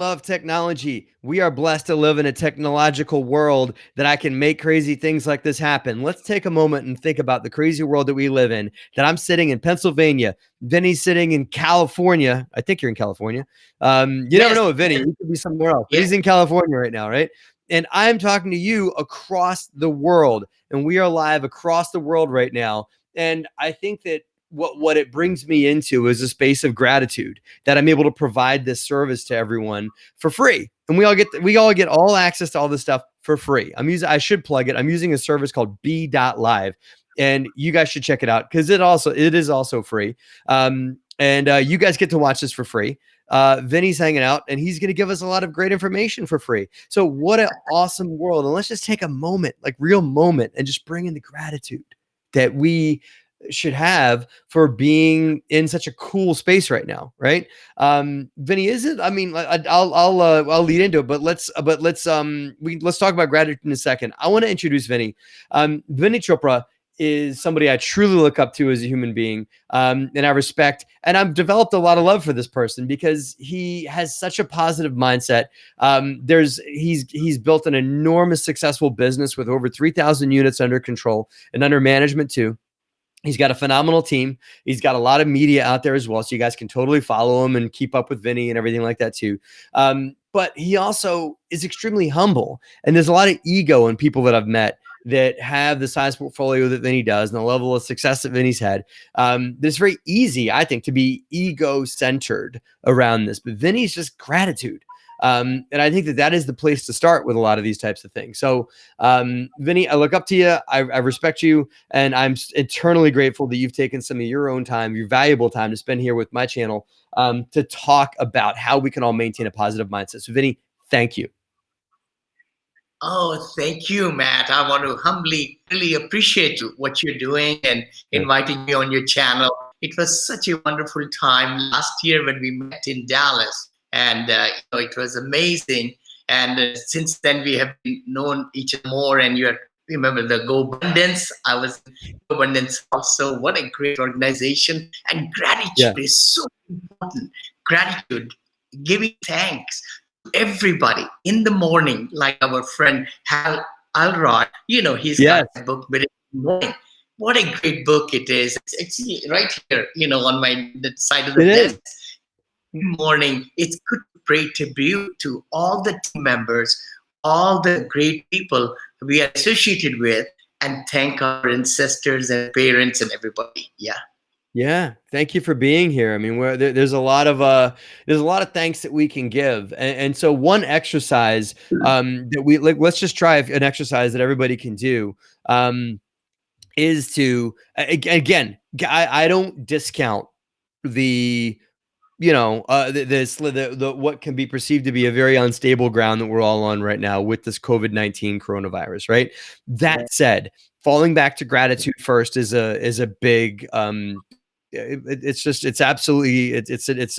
love technology. We are blessed to live in a technological world that I can make crazy things like this happen. Let's take a moment and think about the crazy world that we live in, that I'm sitting in Pennsylvania. Vinny's sitting in California. I think you're in California. You never Yes, know with Vinny. He could be somewhere else, but yes. he's in California right now, right? And I'm talking to you across the world, and we are live across the world right now. And I think that what it brings me into is a space of gratitude that I'm able to provide this service to everyone for free. And we all get all access to all this stuff for free. I should plug it. I'm using a service called B.live, and you guys should check it out because it is also free. And you guys get to watch this for free. Vinny's hanging out and he's going to give us a lot of great information for free. So what an awesome world. And let's just take a moment, like real moment, and just bring in the gratitude that we should have for being in such a cool space right now, right? Vinny, I'll lead into it, but let's talk about gratitude in a second. I want to introduce Vinny. Vinny Chopra is somebody I truly look up to as a human being, and I respect, and I've developed a lot of love for this person because he has such a positive mindset. He's built an enormous successful business with over 3,000 units under control and under management too. He's got a phenomenal team. He's got a lot of media out there as well. So you guys can totally follow him and keep up with Vinny and everything like that too. But he also is extremely humble. And there's a lot of ego in people that I've met that have the size portfolio that Vinny does and the level of success that Vinny's had. It's very easy, I think, to be ego-centered around this. But Vinny's just gratitude. And I think that is the place to start with a lot of these types of things. So, Vinny, I look up to you. I respect you. And I'm eternally grateful that you've taken some of your own time, your valuable time to spend here with my channel to talk about how we can all maintain a positive mindset. So, Vinny, thank you. Oh, thank you, Matt. I want to humbly really appreciate what you're doing and inviting me on your channel. It was such a wonderful time last year when we met in Dallas, and it was amazing. And since then, we have known each other more. And you remember the Go Abundance? I was in Go Abundance also. What a great organization! And gratitude is so important. Gratitude, giving thanks. Everybody in the morning, like our friend Hal Alrod, he's got a book with it in the morning. What a great book it is. It's actually right here, on the side of the desk. In the morning, it's good to pray tribute to all the team members, all the great people we are associated with, and thank our ancestors and parents and everybody. Yeah, thank you for being here. I mean, there's a lot of thanks that we can give, and so one exercise that we like. Let's just try an exercise that everybody can do. Is to again, I don't discount the what can be perceived to be a very unstable ground that we're all on right now with this COVID-19 coronavirus, right? That said, falling back to gratitude first is a big it's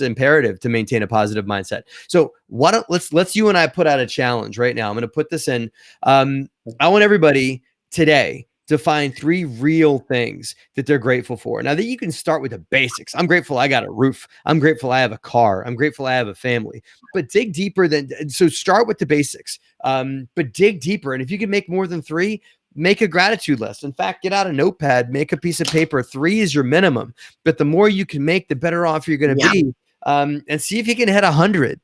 imperative to maintain a positive mindset. So why don't let's you and I put out a challenge right now. I'm going to put this in. I want everybody today to find 3 real things that they're grateful for. Now that you can start with the basics. I'm grateful I got a roof. I'm grateful I have a car. I'm grateful I have a family. But dig deeper so start with the basics. But dig deeper. And if you can make more than 3, make a gratitude list. In fact, get out a notepad, make a piece of paper. 3 is your minimum. But the more you can make, the better off you're going to be. And see if you can hit 100.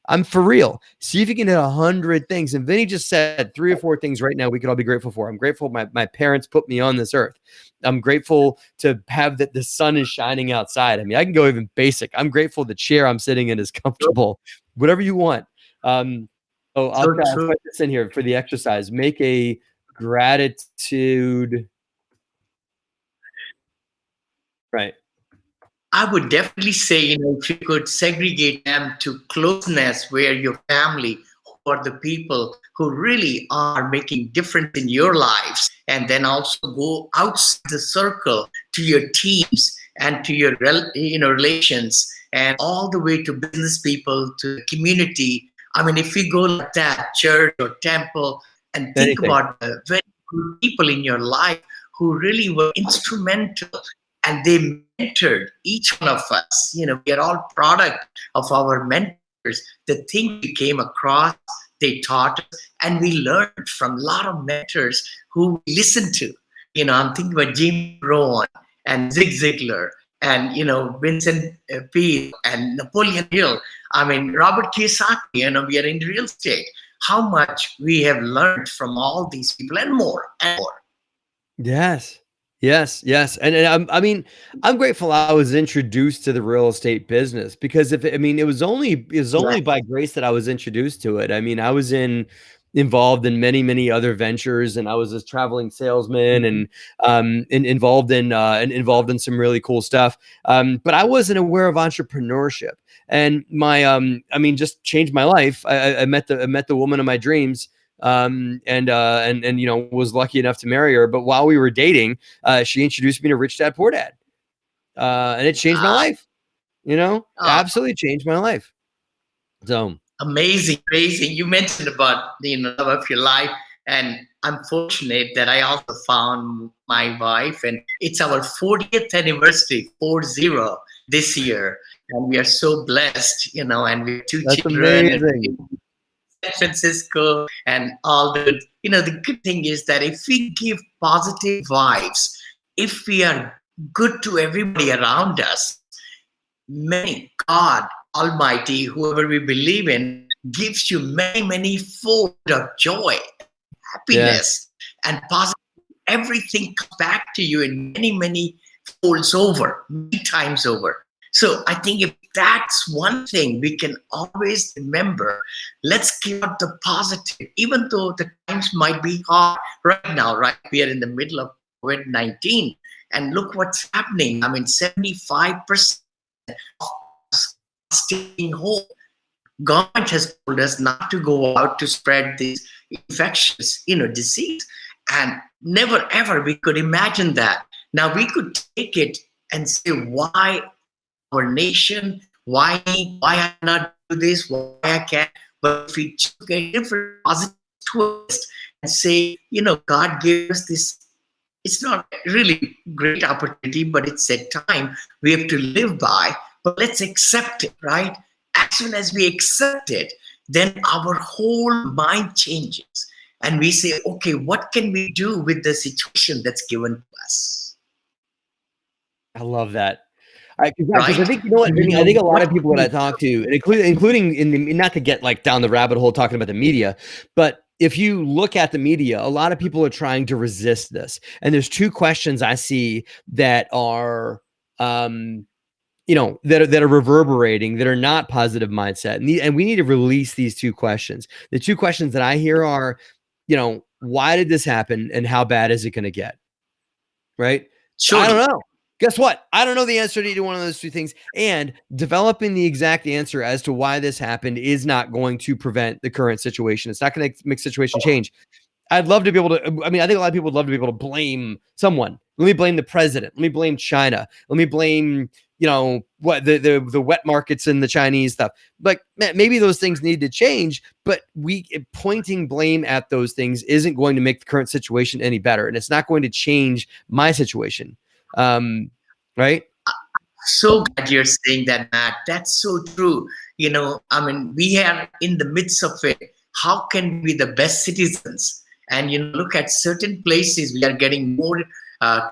I'm for real. See if you can hit 100 things. And Vinny just said 3 or 4 things right now we could all be grateful for. I'm grateful my parents put me on this earth. I'm grateful to have that the sun is shining outside. I mean, I can go even basic. I'm grateful the chair I'm sitting in is comfortable. Whatever you want. So I'll put this in here for the exercise. Make a gratitude. Right. I would definitely say, if you could segregate them to closeness, where your family, who are the people who really are making difference in your lives, and then also go outside the circle to your teams and to your relations, and all the way to business people, to the community. I mean, if we go like that, church or temple, and think about the very good people in your life who really were instrumental, and they mentored each one of us. We are all product of our mentors. years, the thing we came across, they taught us, and we learned from a lot of mentors who we listened to. I'm thinking about Jim Rohn and Zig Ziglar and, Vincent Peale and Napoleon Hill. I mean, Robert Kiyosaki, we are in real estate. How much we have learned from all these people and more and more. Yes. Yes. And I'm grateful I was introduced to the real estate business, because it was only by grace that I was introduced to it. I mean, I was involved in many other ventures, and I was a traveling salesman, and involved in some really cool stuff. But I wasn't aware of entrepreneurship, and just changed my life. I met the woman of my dreams. And was lucky enough to marry her. But while we were dating, she introduced me to Rich Dad Poor Dad, and it changed my life. Absolutely changed my life. So amazing. You mentioned about the love of your life, and I'm fortunate that I also found my wife, and it's our 40th anniversary, 40 this year, and we are so blessed, and we have two that's children. amazing. San Francisco and all the the good thing is that if we give positive vibes, if we are good to everybody around us, God Almighty, whoever we believe in, gives you many fold of joy, happiness, and positive. Everything comes back to you in many folds over, many times over. So I think if that's one thing we can always remember, let's give out the positive, even though the times might be hard right now, right? We are in the middle of COVID-19, and look what's happening. 75% of us staying home. Government has told us not to go out to spread this infectious, disease. And never ever we could imagine that. Now we could take it and say, why our nation, why I not do this, why I can't. But if we took a different positive twist and say, God gave us this, it's not really great opportunity, but it's a time we have to live by. But let's accept it, right? As soon as we accept it, then our whole mind changes. And we say, okay, what can we do with the situation that's given to us? I love that. Because Right? I think, I think a lot of people that I talk to, including not to get like down the rabbit hole talking about the media, but if you look at the media, a lot of people are trying to resist this. And there's two questions I see that are, that are reverberating, that are not positive mindset. And we need to release these two questions. The two questions that I hear are, why did this happen and how bad is it going to get? Right? Sure. I don't know. Guess what? I don't know the answer to either one of those two things. And developing the exact answer as to why this happened is not going to prevent the current situation. It's not going to make the situation change. I'd love to be able to, I think a lot of people would love to be able to blame someone. Let me blame the president. Let me blame China. Let me blame, what the wet markets and the Chinese stuff. Like, maybe those things need to change, but pointing blame at those things isn't going to make the current situation any better. And it's not going to change my situation. Right? So glad you're saying that, Matt. That's so true. We are in the midst of it. How can we be the best citizens? And look at certain places, we are getting more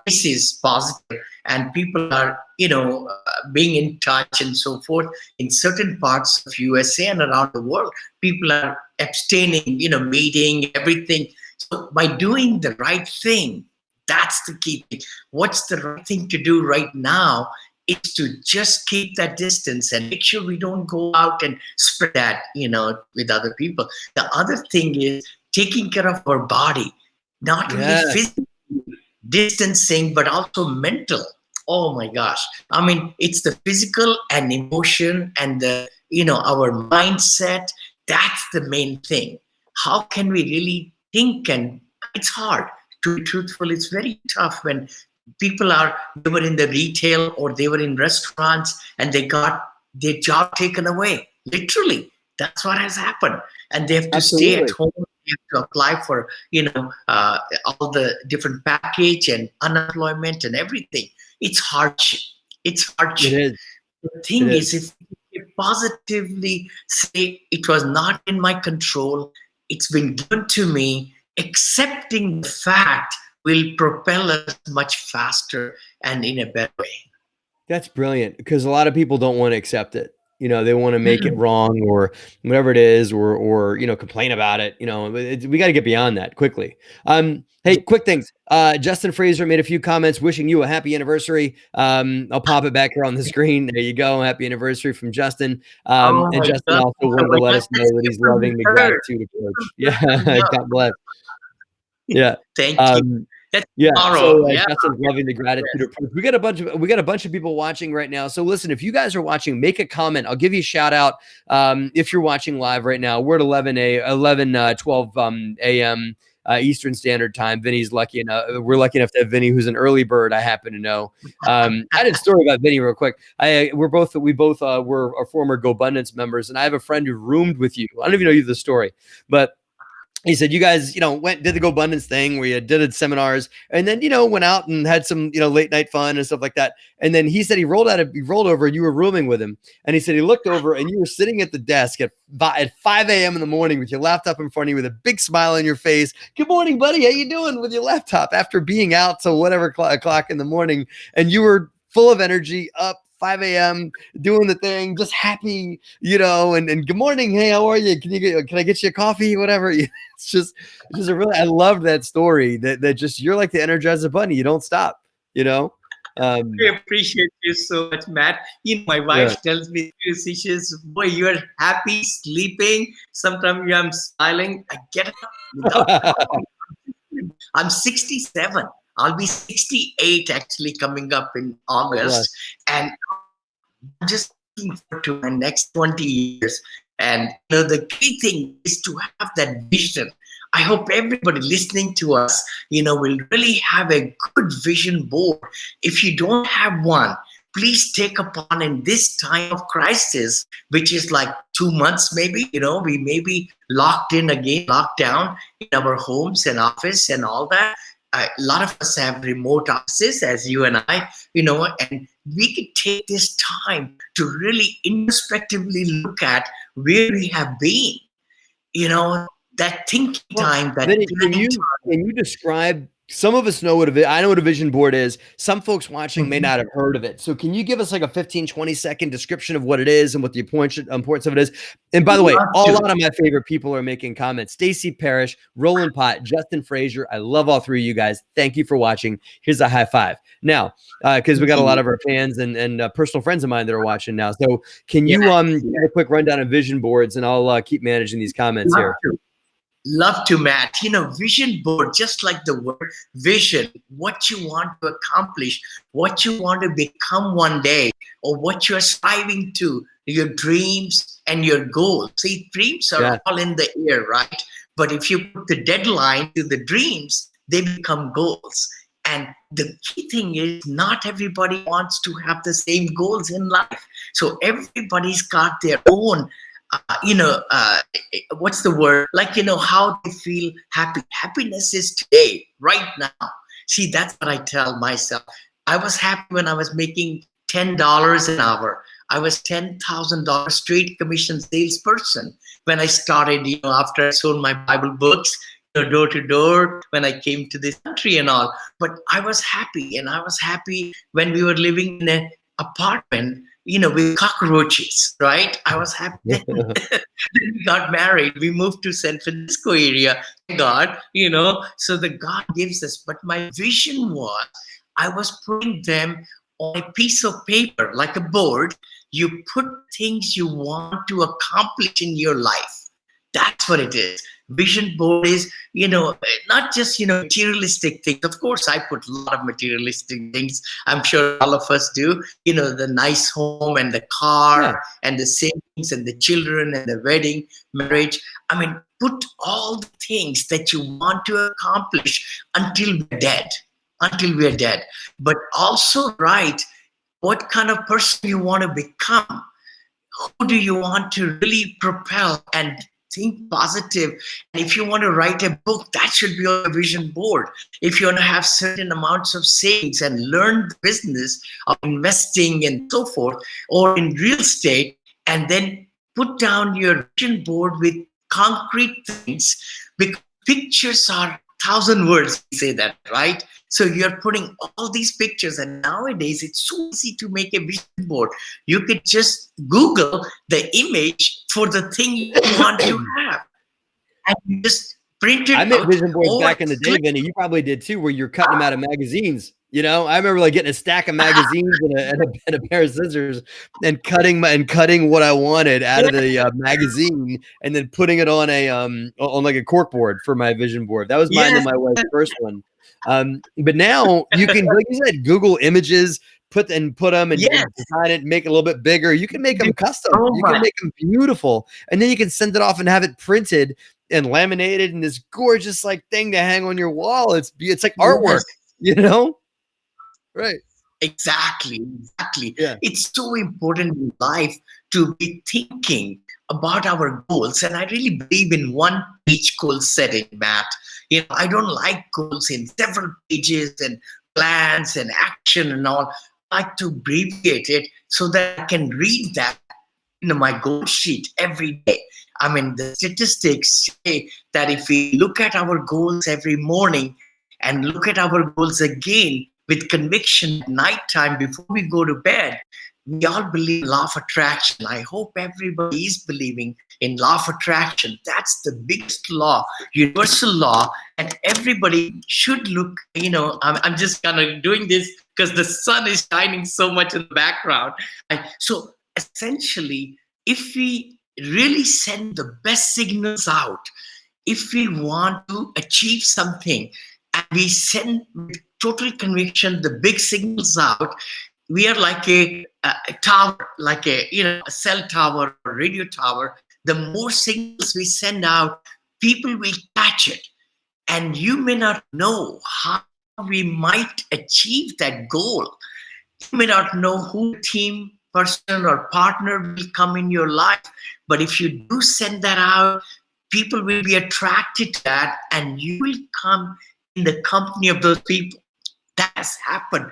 cases positive, and people are, being in touch and so forth. In certain parts of USA and around the world, people are abstaining, meeting, everything. So by doing the right thing, that's the key thing. What's the right thing to do right now is to just keep that distance and make sure we don't go out and spread that, with other people. The other thing is taking care of our body, not only physically distancing, but also mental. Oh my gosh. It's the physical and emotion and the, our mindset. That's the main thing. How can we really think? And it's hard. To be truthful, it's very tough when they were in the retail or they were in restaurants and they got their job taken away. Literally, that's what has happened. And they have to stay at home. They have to apply for, all the different package and unemployment and everything. It's hardship. It is. The thing is, if we positively say it was not in my control. It's been given to me. Accepting the fact will propel us much faster and in a better way. That's brilliant, because a lot of people don't want to accept it. They want to make it wrong or whatever it is, or complain about it. We got to get beyond that quickly. Hey, quick things. Justin Fraser made a few comments wishing you a happy anniversary. I'll pop it back here on the screen. There you go. Happy anniversary from Justin. Oh And my Justin God. also wanted to let us know that he's loving the gratitude approach. Yeah, God bless. Yeah. Thank you. That's Yeah. tomorrow. So Yeah. Justin's loving the gratitude approach. We got a bunch of people watching right now. So listen, if you guys are watching, make a comment. I'll give you a shout out. If you're watching live right now, we're at 12 a.m. Eastern Standard Time. Vinny's lucky enough. We're lucky enough to have Vinny, who's an early bird. I happen to know. I did a story about Vinny real quick. We both were our former GoBundance members, and I have a friend who roomed with you. I don't even know you the story, but he said you guys, did the GoBundance thing where you did seminars, and then, went out and had some, late night fun and stuff like that. And then he said he rolled over, and you were rooming with him. And he said he looked over and you were sitting at the desk at 5 a.m. in the morning with your laptop in front of you with a big smile on your face. Good morning, buddy. How you doing with your laptop after being out till whatever o'clock in the morning? And you were full of energy, up 5 a.m. doing the thing, just happy, and good morning. Hey, how are you? Can I get you a coffee? Whatever. It's just I love that story that just, you're like the Energizer Bunny. You don't stop, I appreciate you so much, Matt. My wife tells me, she says, boy, you're happy sleeping. Sometimes I'm smiling. I get up without I'm 67. I'll be 68 actually coming up in August. And I'm just looking forward to my next 20 years. And the key thing is to have that vision. I hope everybody listening to us, will really have a good vision board. If you don't have one, please take upon in this time of crisis, which is like 2 months maybe, we may be locked in again, locked down in our homes and office and all that. A lot of us have remote offices, as you and I, and we could take this time to really introspectively look at where we have been, that thinking time, that Vinny, can you describe? Some of us know I know what a vision board is. Some folks watching may not have heard of it. So can you give us like a 15-20 second description of what it is and what the importance of it is? And by the way, a lot of my favorite people are making comments. Stacy Parrish, Roland Pott, Justin Fraser. I love all three of you guys. Thank you for watching. Here's a high five. Now, because we got a lot of our fans and personal friends of mine that are watching now. So can you give a quick rundown of vision boards, and I'll keep managing these comments here. Love to, Matt. Vision board, just like the word vision, what you want to accomplish, what you want to become one day, or what you're striving to, your dreams and your goals. See, dreams are all in the air, right? But if you put the deadline to the dreams, they become goals. And the key thing is, not everybody wants to have the same goals in life. So everybody's got their own what's the word? Like, how they feel happy. Happiness is today, right now. See, that's what I tell myself. I was happy when I was making $10 an hour. I was $10,000 straight commission salesperson when I started, after I sold my Bible books, door to door, when I came to this country and all. But I was happy, and I was happy when we were living in an apartment, with cockroaches, right? I was happy. Then we got married. We moved to San Francisco area. God, so the God gives us. But my vision was, I was putting them on a piece of paper, like a board. You put things you want to accomplish in your life. That's what it is. Vision board is, not just, materialistic things. Of course, I put a lot of materialistic things. I'm sure all of us do. The nice home and the car and the savings and the children and the wedding, marriage. I mean, put all the things that you want to accomplish until we're dead. Until we're dead. But also write what kind of person you want to become. Who do you want to really propel and think positive? And if you want to write a book, that should be on a vision board. If you want to have certain amounts of savings and learn the business of investing and so forth, or in real estate, and then put down your vision board with concrete things, because pictures are thousand words, we say that, right? So you're putting all these pictures, and nowadays it's so easy to make a vision board. You could just Google the image for the thing you want to have, and you just print I it made out vision boards or back in the day, click. Vinny. You probably did too, where you're cutting them out of magazines. You know, I remember like getting a stack of magazines and a pair of scissors and cutting what I wanted out of the magazine, and then putting it on on like a cork board for my vision board. That was mine and Yes. my wife's first one. But now you can, like you said, Google images, put them and Yes. design it, make it a little bit bigger. You can make them custom. So You can much. make them beautiful, and then you can send it off and have it printed and laminated in this gorgeous like thing to hang on your wall. It's like artwork, you know? Right. Exactly. Yeah. It's so important in life to be thinking about our goals. And I really believe in one page goal setting, Matt. I don't like goals in several pages and plans and action and all. I like to abbreviate it so that I can read that my goal sheet every day. I mean, the statistics say that if we look at our goals every morning and look at our goals again with conviction at nighttime before we go to bed, we all believe in law of attraction. I hope everybody is believing in law of attraction. That's the biggest law, universal law, and everybody should look. I'm just kind of doing this because the sun is shining so much in the background. So essentially, if we really send the best signals out, if we want to achieve something, and we send with total conviction the big signals out, we are like a tower, like a cell tower or radio tower. The more signals we send out, people will catch it, and you may not know how we might achieve that goal. You may not know who team person or partner will come in your life, but if you do send that out, people will be attracted to that, and you will come in the company of those people. That has happened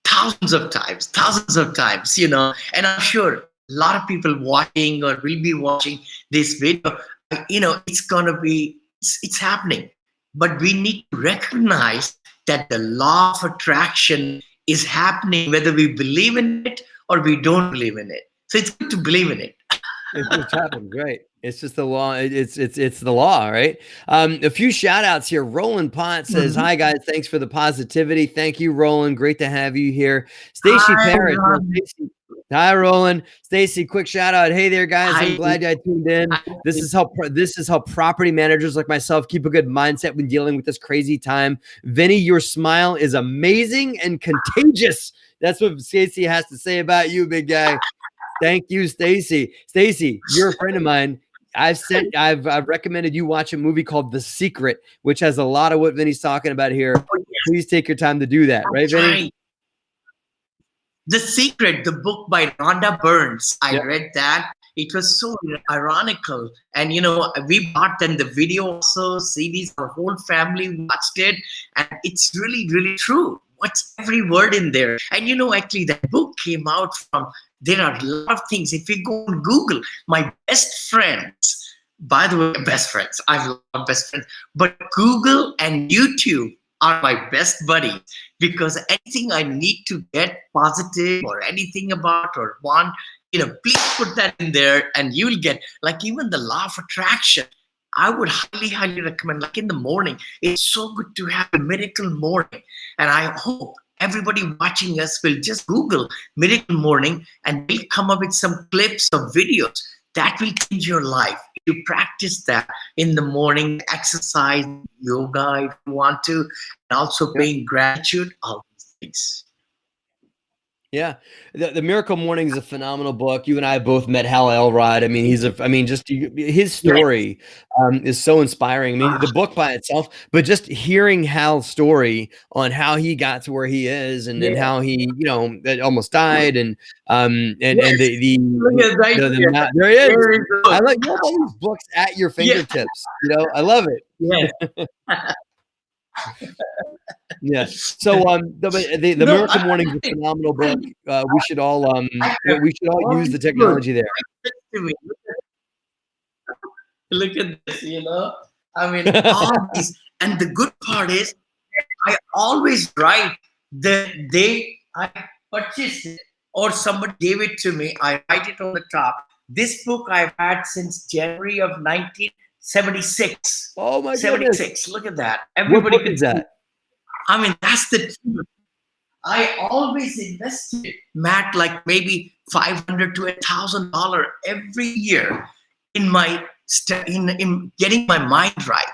thousands of times, and I'm sure a lot of people watching or will be watching this video, it's gonna be, it's happening. But we need to recognize that the law of attraction is happening whether we believe in it or we don't believe in it. So it's good to believe in it. It just happens, right? It's just the law. It's the law, right? A few shout outs here. Roland Pont says, Mhm. "Hi guys, thanks for the positivity." Thank you, Roland. Great to have you here. Stacy Hi, Parrish. Ron. Hi, Roland. Stacy, quick shout out. Hey there, guys. I'm Hi. glad I tuned in. This is how property managers like myself keep a good mindset when dealing with this crazy time. Vinny, your smile is amazing and contagious. That's what Stacy has to say about you, big guy. Thank you, Stacy. Stacy, you're a friend of mine. I've recommended you watch a movie called The Secret, which has a lot of what Vinny's talking about here. Oh, yes, Please take your time to do that, right, that's Vinny? right. The Secret, the book by Rhonda Burns. I Yep. read that. It was so ironical. And, we bought then the video also, CDs, our whole family watched it. And it's really, really true. What's every word in there? And, actually, that book came out from, there are a lot of things. If you go on Google, my best friends, by the way, best friends, I have a lot of best friends, but Google and YouTube are my best buddies, because anything I need to get positive or anything about or want, please put that in there and you'll get, like, even the law of attraction. I would highly, highly recommend, like in the morning, it's so good to have a miracle morning. And I hope everybody watching us will just Google miracle morning and we'll come up with some clips of videos that will change your life. You practice that in the morning, exercise, yoga if you want to, and also paying gratitude, all these things. Yeah, the Miracle Morning is a phenomenal book. You and I both met Hal Elrod. I mean, just his story is so inspiring. I mean, the book by itself, but just hearing Hal's story on how he got to where he is, and then how he, that almost died, and there he is. I like, you have all these books at your fingertips. I love it. Yeah. Yeah. So the No, Miracle Morning is a phenomenal book. We should all we should all use the technology there. Look at this, I mean, all these, and the good part is, I always write the day I purchased it or somebody gave it to me. I write it on the top. This book I've had since January of 1976. Oh my goodness. 76. Look at that. What Everybody book can is see. that? I mean, that's the truth. I always invested, Matt, like maybe $500 to $1,000 every year in my in getting my mind right.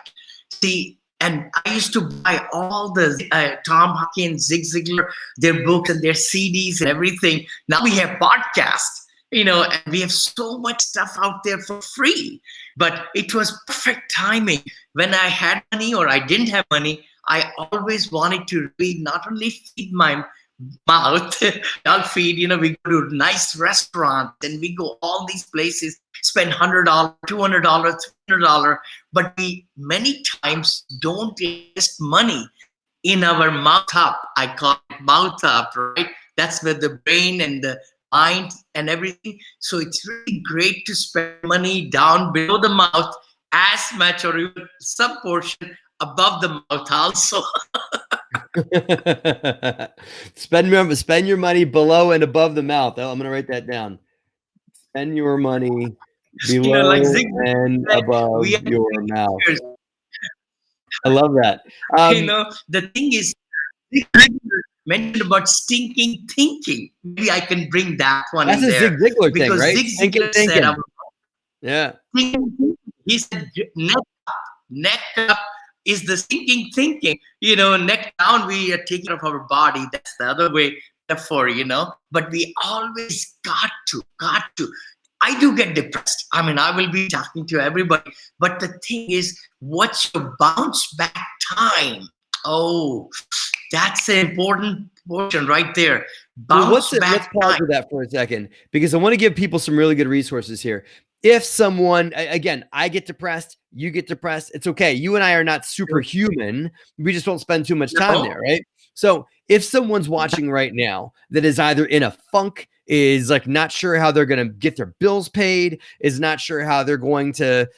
See, and I used to buy all the Tom Hawkins, Zig Ziglar, their books and their CDs and everything. Now we have podcasts, and we have so much stuff out there for free. But it was perfect timing. When I had money or I didn't have money, I always wanted to read, not only feed my mouth, I'll feed, we go to nice restaurants and we go all these places, spend $100, $200, $300, but we many times don't invest money in our mouth up. I call it mouth up, right? That's where the brain and the mind and everything. So it's really great to spend money down below the mouth as much or even some portion above the mouth also. Spend your money below and above the mouth. Oh, I'm gonna write that down. Spend your money below like Zig and said, above we are your mouth. I love that. The thing is, Zig Ziglar mentioned about stinking thinking. Maybe I can bring that one That's in a there. Zig Ziglar thing, Because right? Zig Ziglar said, yeah. He said, neck up is the thinking thinking. Neck down, we are taking care of our body. That's the other way, therefore, But we always got to. I do get depressed. I mean, I will be talking to everybody. But the thing is, what's your bounce back time? Oh, that's an important portion right there. Let's pause with that for a second, because I want to give people some really good resources here. If someone, again, I get depressed, you get depressed, it's okay. You and I are not superhuman. We just won't spend too much time there, right? So if someone's watching right now that is either in a funk, is like not sure how they're going to get their bills paid, is not sure how they're going to,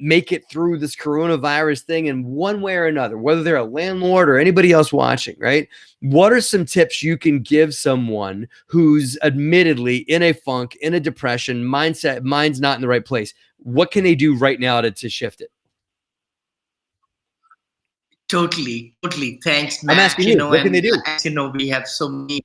make it through this coronavirus thing in one way or another, whether they're a landlord or anybody else watching, right? What are some tips you can give someone who's admittedly in a funk, in a depression, mind's not in the right place? What can they do right now to shift it? Totally. Thanks, Matt. I'm asking you, what can they do? As you know, we have so many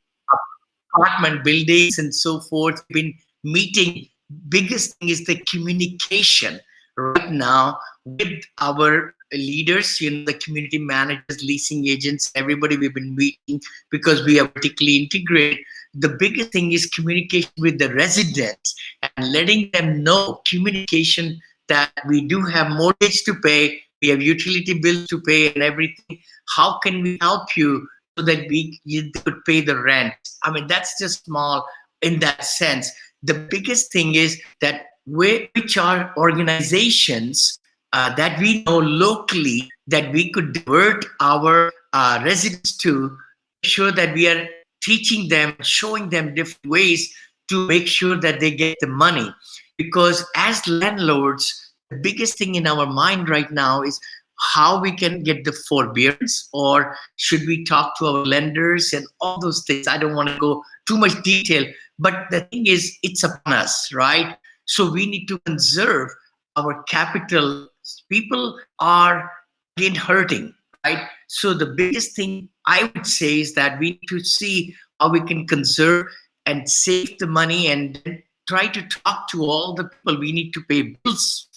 apartment buildings and so forth. We've been meeting. Biggest thing is the communication right now with our leaders, the community managers, leasing agents, everybody we've been meeting, because we are vertically integrated. The biggest thing is communication with the residents and letting them know, communication, that we do have mortgage to pay, we have utility bills to pay and everything. How can we help you so that you could pay the rent? I mean, that's just small in that sense. The biggest thing is that which are organizations that we know locally that we could divert our residents to, make sure that we are teaching them, showing them different ways to make sure that they get the money. Because as landlords, the biggest thing in our mind right now is how we can get the forbearance, or should we talk to our lenders and all those things. I don't want to go too much detail, but the thing is, it's upon us, right? So we need to conserve our capital. People are again hurting, right? So the biggest thing I would say is that we need to see how we can conserve and save the money, and try to talk to all the people we need to pay bills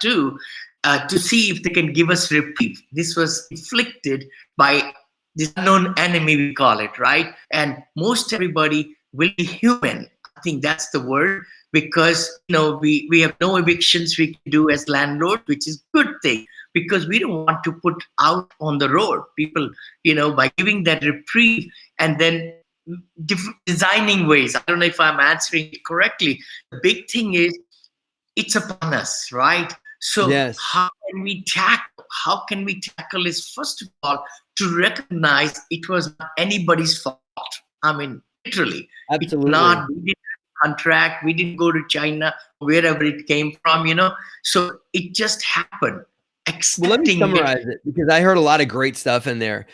to see if they can give us reprieve. This was inflicted by this unknown enemy, we call it, right? And most everybody will be human. I think that's the word, because we have no evictions we can do as landlord, which is a good thing, because we don't want to put out on the road people, by giving that reprieve and then designing ways. I don't know if I'm answering it correctly. The big thing is, it's upon us, right? So Yes. how can we tackle how can we tackle is, first of all, to recognize it was not anybody's fault. I mean, literally, it's Absolutely. not, we didn't contract, we didn't go to China, wherever it came from, So it just happened. Well, let me Accepting it. summarize it because I heard a lot of great stuff in there.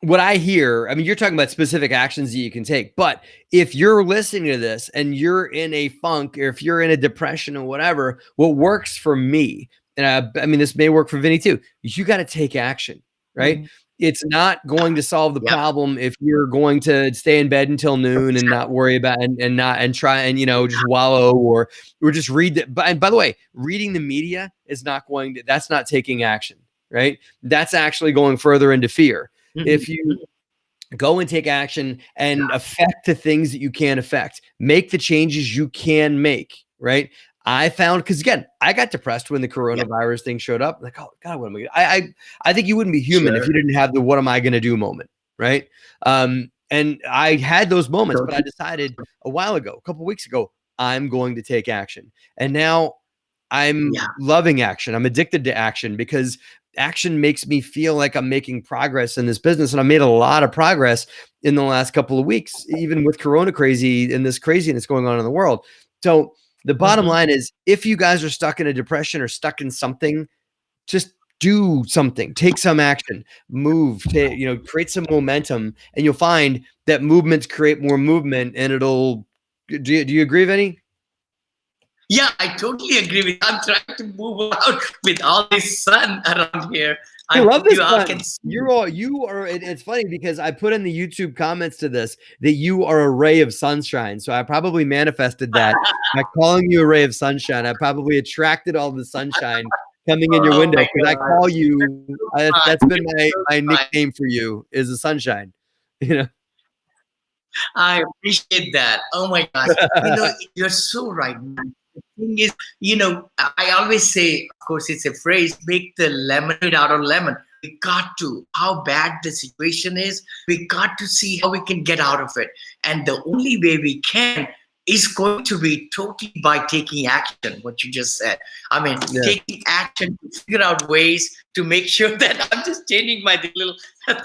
What I hear, I mean, you're talking about specific actions that you can take, but if you're listening to this and you're in a funk, or if you're in a depression or whatever, what works for me, and I mean, this may work for Vinny too, you got to take action, right? Mhm. It's not going to solve the Yeah. problem if you're going to stay in bed until noon and not worry about and not and try and just wallow or just read the, and by the way, reading the media is not going to, that's not taking action, right? That's actually going further into fear. If you go and take action and affect the things that you can affect, make the changes you can make, right? I found, because again, I got depressed when the coronavirus thing showed up. Like, oh God, what am I gonna, I think you wouldn't be human if you didn't have the what am I gonna do moment, right? And I had those moments, but I decided a while ago, a couple weeks ago, I'm going to take action. And now I'm loving action. I'm addicted to action because action makes me feel like I'm making progress in this business. And I made a lot of progress in the last couple of weeks, even with Corona crazy and this craziness going on in the world. So the bottom line is, if you guys are stuck in a depression or stuck in something, just do something, take some action, move, create some momentum, and you'll find that movements create more movement, and it'll, do you agree, Vinny? Yeah, I totally agree with you. I'm trying to move out with all this sun around here. I love this all one. can see. You are, it's funny because I put in the YouTube comments to this that you are a ray of sunshine. So I probably manifested that by calling you a ray of sunshine. I probably attracted all the sunshine coming in your window because I call you, that's been my nickname for you, is the sunshine. I appreciate that. Oh my gosh. You're so right, man. The thing is, I always say, of course, it's a phrase, make the lemonade out of lemon. We got to, how bad the situation is, we got to see how we can get out of it. And the only way we can is going to be totally by taking action, what you just said. I mean, taking action to figure out ways to make sure that I'm just changing my little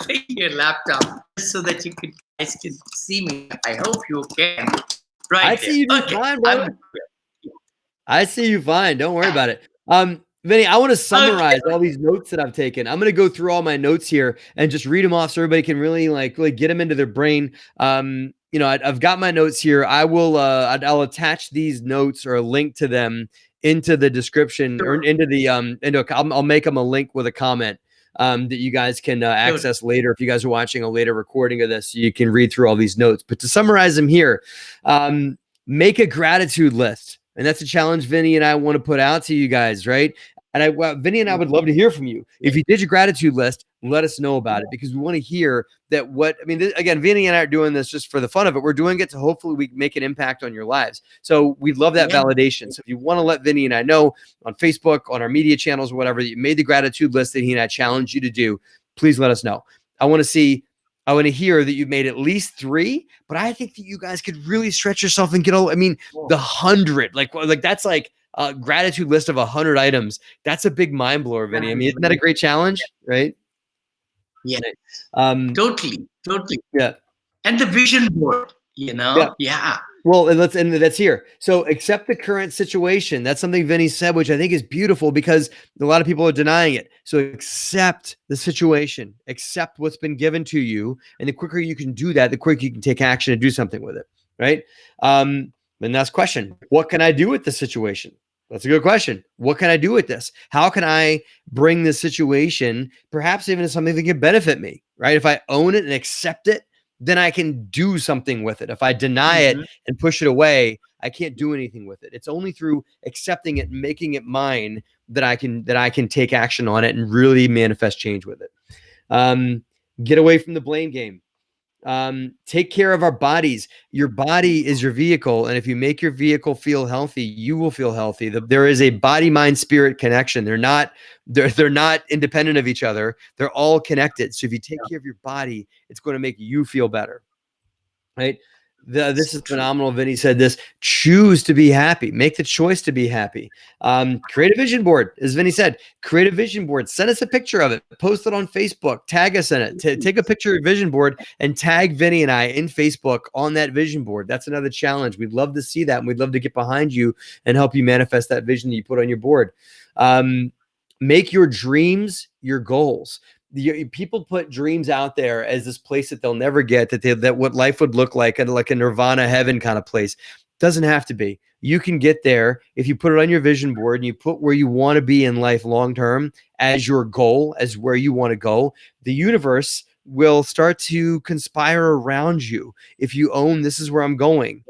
thing here, laptop, so that you guys can see me. I hope you can. Right. I see you just fine, brother. I see you fine. Don't worry about it. Vinny, I want to summarize all these notes that I've taken. I'm going to go through all my notes here and just read them off so everybody can really get them into their brain. I've got my notes here. I will, I'll attach these notes or a link to them into the description or into the, I'll make them a link with a comment that you guys can access later. If you guys are watching a later recording of this, you can read through all these notes. But to summarize them here, make a gratitude list. And that's a challenge Vinny and I want to put out to you guys, right? And Vinny and I would love to hear from you. If you did your gratitude list, let us know about it because we want to hear that again, Vinny and I are doing this just for the fun of it. We're doing it to hopefully we make an impact on your lives. So we'd love that validation. So if you want to let Vinny and I know on Facebook, on our media channels, or whatever, that you made the gratitude list that he and I challenged you to do, please let us know. I want to hear that you've made at least 3, but I think that you guys could really stretch yourself and get the 100, like that's like a gratitude list of 100 items. That's a big mind blower, Vinny. I mean, isn't that a great challenge, right? Yeah. Totally. Yeah. And the vision board, Yeah. Well, and that's here. So accept the current situation. That's something Vinny said, which I think is beautiful because a lot of people are denying it. So accept the situation, accept what's been given to you. And the quicker you can do that, the quicker you can take action and do something with it. Right. And that's question. What can I do with the situation? That's a good question. What can I do with this? How can I bring this situation, perhaps even something that can benefit me? Right. If I own it and accept it, then I can do something with it. If I deny it and push it away, I can't do anything with it. It's only through accepting it and making it mine that I can take action on it and really manifest change with it. Get away from the blame game. Take care of our bodies. Your body is your vehicle. And if you make your vehicle feel healthy, you will feel healthy. There is a body, mind, spirit connection. They're not independent of each other. They're all connected. So if you take care of your body, it's going to make you feel better. Right. This is phenomenal. Vinny said this: choose to be happy. Make the choice to be happy. Create a vision board, as Vinny said. Create a vision board. Send us a picture of it. Post it on Facebook. Tag us in it. Take a picture of your vision board and tag Vinny and I in Facebook on that vision board. That's another challenge. We'd love to see that, and we'd love to get behind you and help you manifest that vision that you put on your board. Make your dreams your goals. People put dreams out there as this place that they'll never get, that what life would look like, and like a nirvana heaven kind of place. Doesn't have to be. You can get there if you put it on your vision board and you put where you want to be in life long term as your goal, as where you want to go. The universe will start to conspire around you. If you own, this is where I'm going,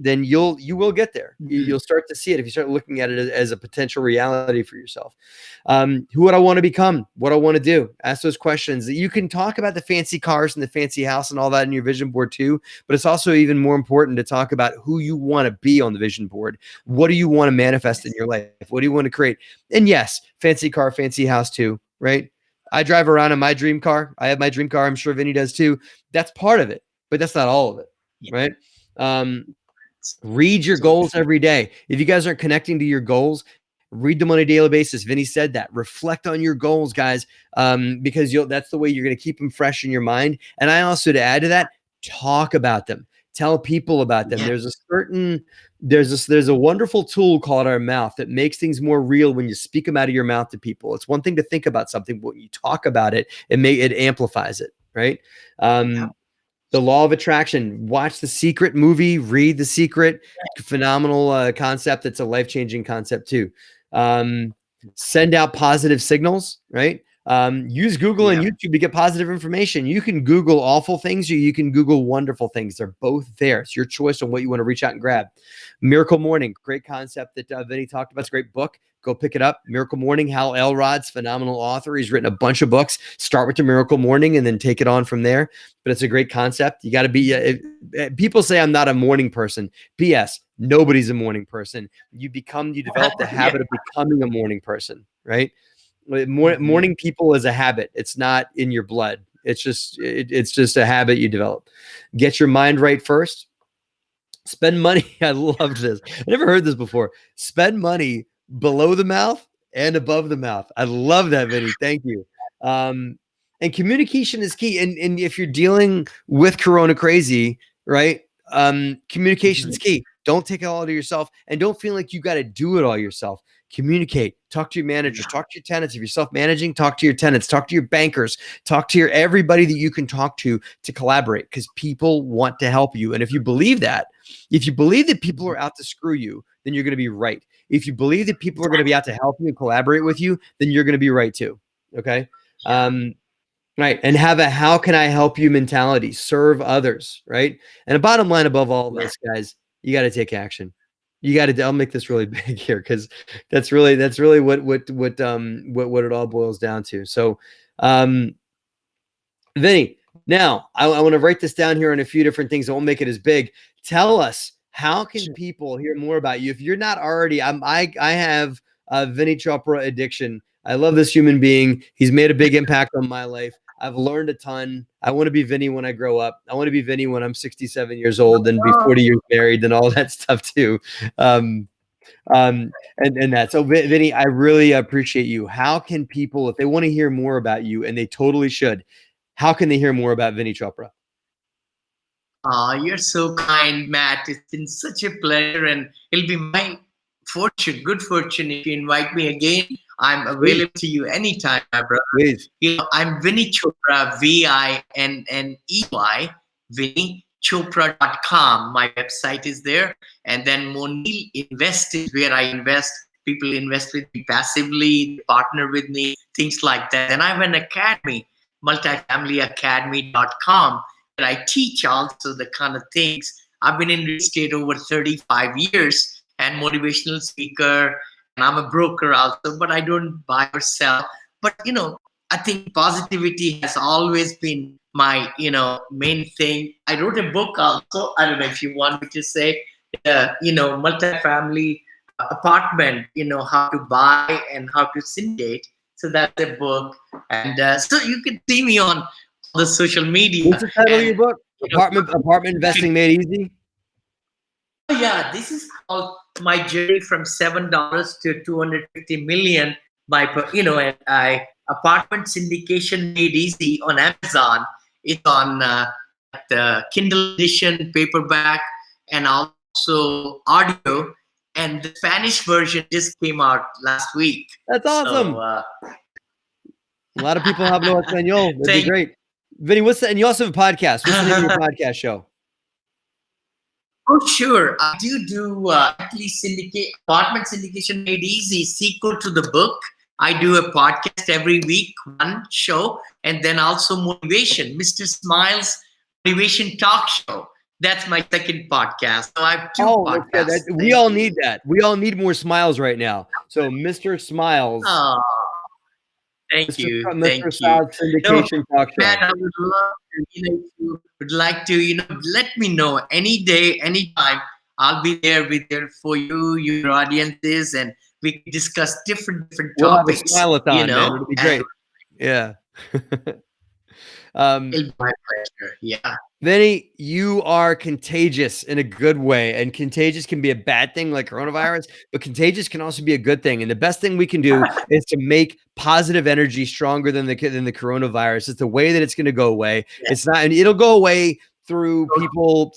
then you will get there. You'll start to see it if you start looking at it as a potential reality for yourself. Who would I want to become? What I want to do? Ask those questions. You can talk about the fancy cars and the fancy house and all that in your vision board too, but it's also even more important to talk about who you want to be on the vision board. What do you want to manifest in your life? What do you want to create? And yes, fancy car, fancy house too, right? I drive around in my dream car. I have my dream car. I'm sure Vinny does too. That's part of it, but that's not all of it, right? Read your goals every day. If you guys aren't connecting to your goals, read them on a daily basis. Vinny said that. Reflect on your goals, guys, because that's the way you're going to keep them fresh in your mind. And I also, to add to that, talk about them. Tell people about them. There's a wonderful tool called our mouth that makes things more real when you speak them out of your mouth to people. It's one thing to think about something, but when you talk about it, it amplifies it, right? The law of attraction. Watch The Secret movie. Read The Secret. Phenomenal concept. It's a life-changing concept too. Send out positive signals, right? Use Google and YouTube to get positive information. You can Google awful things or you can Google wonderful things. They're both there. It's your choice on what you want to reach out and grab. Miracle Morning. Great concept that Vinny talked about. It's a great book. Go pick it up. Miracle Morning. Hal Elrod's phenomenal author. He's written a bunch of books. Start with the Miracle Morning and then take it on from there. But it's a great concept. You got to be, people say I'm not a morning person. P.S. Nobody's a morning person. You develop the habit of becoming a morning person, right? Morning people is a habit. It's not in your blood. It's just a habit you develop. Get your mind right first. Spend money. I loved this. I never heard this before. Spend money below the mouth and above the mouth. I love that, Vinny. Thank you. And communication is key. And if you're dealing with Corona crazy, right? Communication is key. Don't take it all to yourself and don't feel like you got to do it all yourself. Communicate. Talk to your managers. Talk to your tenants. If you're self-managing, talk to your tenants. Talk to your bankers. Talk to everybody that you can talk to collaborate, because people want to help you. And if you believe that people are out to screw you, then you're going to be right. If you believe that people are going to be out to help you and collaborate with you, then you're going to be right too. Okay. Right. And have a how can I help you mentality. Serve others. Right. And the bottom line above all this, guys, you got to take action. You got to. I'll make this really big here because that's really what it all boils down to. So, Vinny, now I want to write this down here on a few different things. I won't make it as big. Tell us, how can people hear more about you if you're not already? I have Vinny Chopra addiction. I love this human being. He's made a big impact on my life. I've learned a ton. I want to be Vinny when I grow up. I want to be Vinny when I'm 67 years old and be 40 years married and all that stuff too. And that. So Vinny, I really appreciate you. How can people, if they want to hear more about you, and they totally should, how can they hear more about Vinny Chopra? You're so kind, Matt. It's been such a pleasure, and it'll be my good fortune if you invite me again. I'm available to you anytime, my brother. Please. I'm Vinney Chopra, VINNEY, VinnyChopra.com. My website is there. And then Monil Invest is where I invest. People invest with me passively, partner with me, things like that. And I have an academy, multifamilyacademy.com, where I teach also the kind of things. I've been in real estate over 35 years and motivational speaker. And I'm a broker also, but I don't buy or sell. But, I think positivity has always been my, main thing. I wrote a book also. I don't know if you want me to say, multifamily apartment, how to buy and how to syndicate. So that's a book. And so you can see me on the social media. What's the title of your book? Apartment Investing Made Easy? Yeah, this is called my journey from $7 to 250 million by and I apartment syndication made easy on Amazon. It's on the Kindle edition, paperback, and also audio. And the Spanish version just came out last week. That's So awesome. A lot of people have no Espanol. That'd be thank great. Vinny, and you also have a podcast. What's the name of your podcast show? Oh, sure. I do at least apartment syndication made easy, sequel to the book. I do a podcast every week, one show, and then also motivation, Mr. Smiles Motivation Talk Show. That's my second podcast. So I have two podcasts. We all need that. We all need more smiles right now. So Mr. Smiles. Oh, thank you. Mr. Thank Smiles you. Syndication Talk Show. Matt, I would love to, if you would like to, let me know any day, anytime. I'll be there for you, your audiences, and we can discuss different We'll topics. Have a smile-a-thon, man. It'll be great. Yeah. It'll be my pleasure. Yeah. Vinny, you are contagious in a good way, and contagious can be a bad thing like coronavirus, but contagious can also be a good thing. And the best thing we can do is to make positive energy stronger than the coronavirus. It's the way that it's going to go away. Yeah. It's not, and it'll go away through people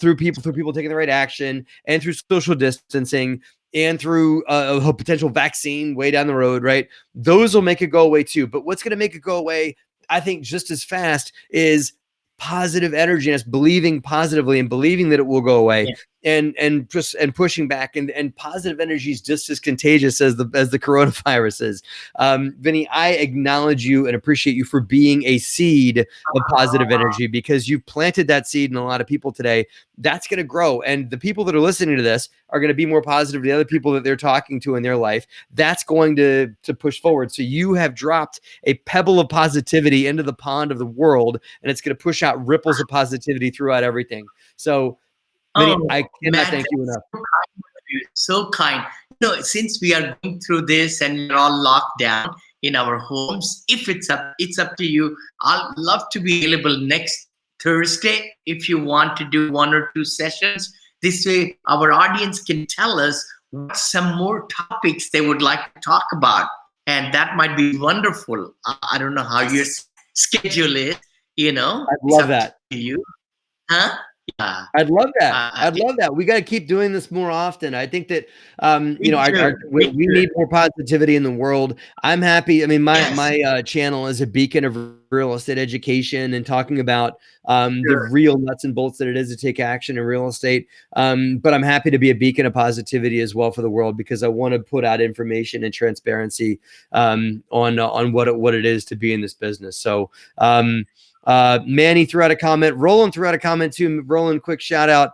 taking the right action, and through social distancing, and through a potential vaccine way down the road, right? Those will make it go away too. But what's going to make it go away, I think, just as fast is positive energy, and us believing positively and believing that it will go away. Yeah. And pushing back, and positive energy is just as contagious as the coronavirus is. Vinny, I acknowledge you and appreciate you for being a seed of positive energy, because you've planted that seed in a lot of people today. That's going to grow, and the people that are listening to this are going to be more positive to the other people that they're talking to in their life. That's going to push forward. So you have dropped a pebble of positivity into the pond of the world, and it's going to push out ripples of positivity throughout everything. So Vinny, I cannot thank you enough. So kind. Since we are going through this and we're all locked down in our homes, if it's up to you. I'll love to be available next Thursday if you want to do 1 or 2 sessions. This way, our audience can tell us what some more topics they would like to talk about, and that might be wonderful. I don't know how your schedule is. I'd love that. To you, huh? Yeah. I'd love that. I'd love that. We got to keep doing this more often. I think that, we need more positivity in the world. I'm happy. I mean, my channel is a beacon of real estate education and talking about the real nuts and bolts that it is to take action in real estate. But I'm happy to be a beacon of positivity as well for the world, because I want to put out information and transparency on what it is to be in this business. So, Manny threw out a comment. Roland threw out a comment too. Roland, quick shout out.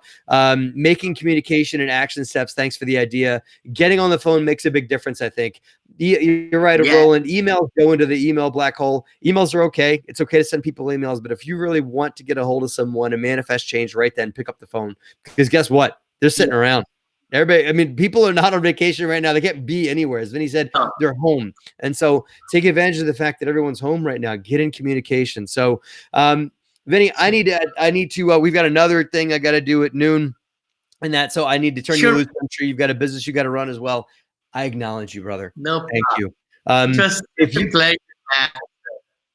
Making communication and action steps. Thanks for the idea. Getting on the phone makes a big difference, I think. You're right, Roland. Emails go into the email black hole. Emails are okay. It's okay to send people emails, but if you really want to get a hold of someone and manifest change right then, pick up the phone, because guess what? They're sitting around. Everybody, I mean, people are not on vacation right now. They can't be anywhere. As Vinny said, they're home. And so take advantage of the fact that everyone's home right now. Get in communication. So, Vinny, I need to, we've got another thing I got to do at noon, and so I need to turn you loose. I'm sure you've got a business you got to run as well. I acknowledge you, brother. No Thank you. Just if you play.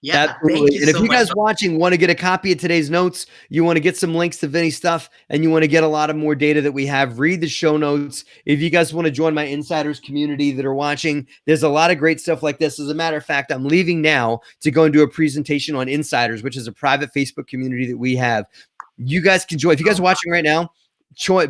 Yeah, absolutely. And if you guys watching want to get a copy of today's notes, you want to get some links to Vinny's stuff, and you want to get a lot of more data that we have, read the show notes. If you guys want to join my insiders community that are watching, there's a lot of great stuff like this. As a matter of fact, I'm leaving now to go and do a presentation on Insiders, which is a private Facebook community that we have. You guys can join. If you guys are watching right now,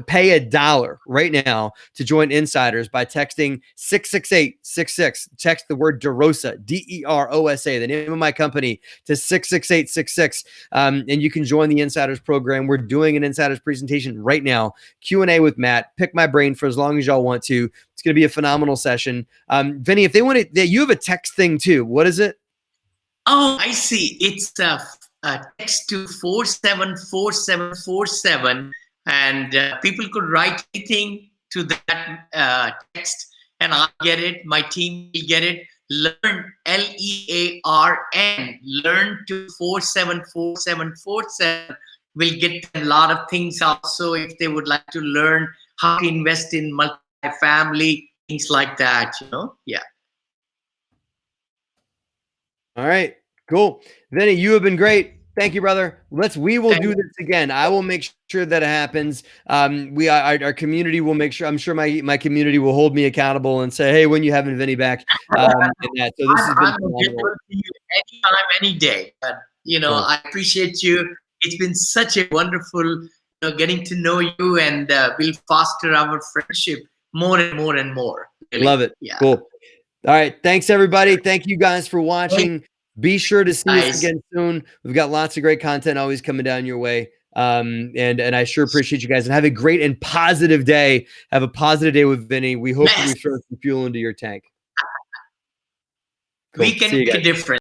pay $1 right now to join Insiders by texting 66866. Text the word DeRosa, DEROSA, the name of my company, to 66866, and you can join the Insiders program. We're doing an Insiders presentation right now, Q&A with Matt. Pick my brain for as long as y'all want to. It's going to be a phenomenal session. Vinny, if they want to, you have a text thing too. What is it? Oh, I see. It's text to 474747. And people could write anything to that text, and I'll get it. My team will get it. Learn, LEARN, learn to 474747. We'll get a lot of things also if they would like to learn how to invest in multi-family, things like that, Yeah. All right, cool. Vinny, you have been great. Thank you, brother. We will do this again. I will make sure that it happens. Our community will make sure. I'm sure my community will hold me accountable and say, hey, when you having Vinny back? So this has been I'm available to you anytime, any day. Cool. I appreciate you. It's been such a wonderful, getting to know you, and we'll foster our friendship more and more and more. Really. Love it. Yeah. Cool. All right. Thanks, everybody. Thank you guys for watching. Be sure to see us again soon. We've got lots of great content always coming down your way. And I sure appreciate you guys, and have a great and positive day. Have a positive day with Vinny. We hope that we throw some fuel into your tank. Cool. We can make a difference.